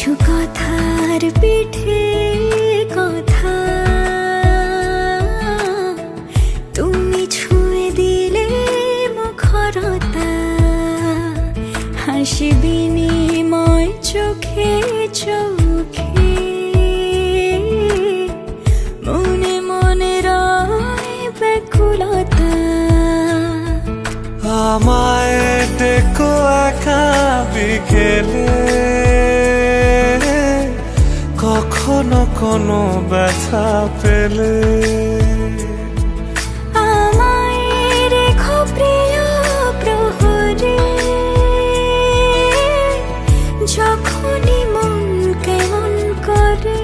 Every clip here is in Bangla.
কিছু কথার পিঠে কথা তুমি ছুঁয়ে দিলে মুখরতা, হাসি বিনিময় চোখে চোখে, মনে মনে রয় ব্যাকুলতা। আমায় ডেকো একা বিকেলে, কখনো কোনো ব্যথা পেলে। আমায় রেখো প্রিয় প্রহরে, যখনই মন কেমন করে।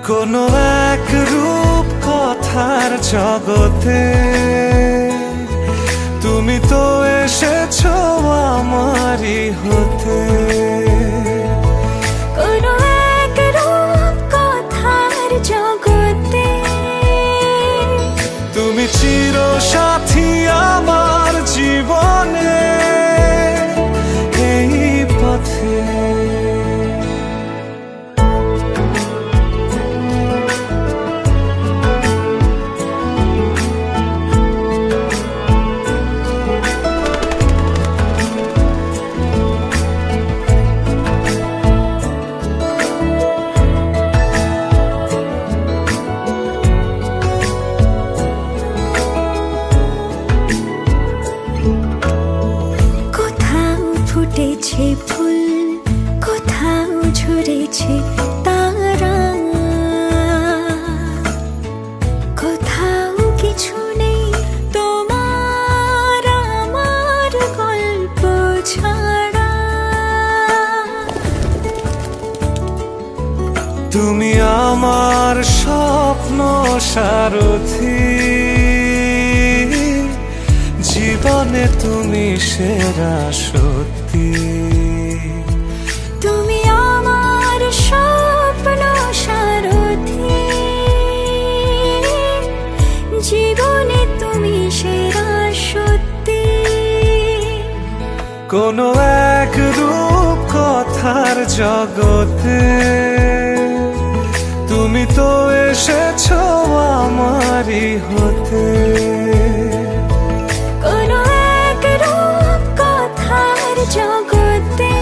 কোনো এক রূপ কথার জগতে তুমি তো এসেছো আমারই হতে। কোনো এক রূপ কথার জগতে তুমি চির সাথী আমার জীবনে, এই পথে। ফুটেছে ফুল, কোথাও ঝরেছে তারা, কোথাও কিছু নেই তোমার আমার গল্প ছাড়া। তুমি আমার স্বপ্ন সারথি, জীবনে তুমি সেরা সত্যি। তুমি আমার স্বপ্ন সারথি, জীবনে তুমি সেরা সত্যি। কোনো এক রূপ কথার জগতে তুমি তো এসেছো আমারই হতে। কোনো এক রূপ কথার জগতে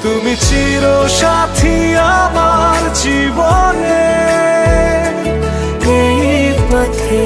তুমি চির সাথী আমার জীবনে, এই পথে।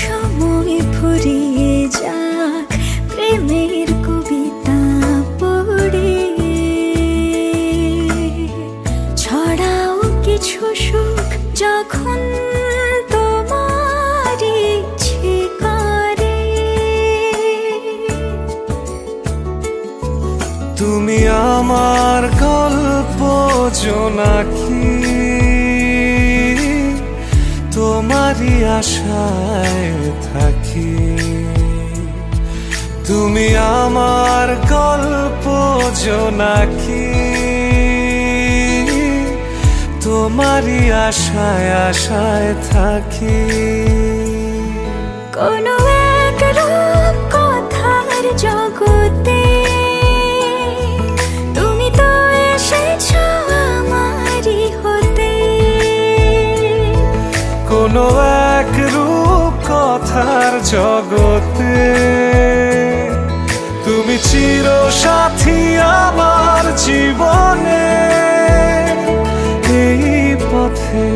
সময় ফুরিয়ে যাক প্রেমের কবিতা পড়ে, ছড়াও কিছু সুখ যখন তোমার ইচ্ছে করে। তুমি আমার গল্প জোনাকি, তোমারই আশায় থাকি। তুমি আমার গল্প জোনাকি, তোমারই আশায় আশায় থাকি। কোনো এক রূপ কথার জগতে তুমি তো এসেছো আমারই হতে। কোনো এক রূপ কথার জগতে তুমি চির সাথী আমার জীবনে, এই পথে।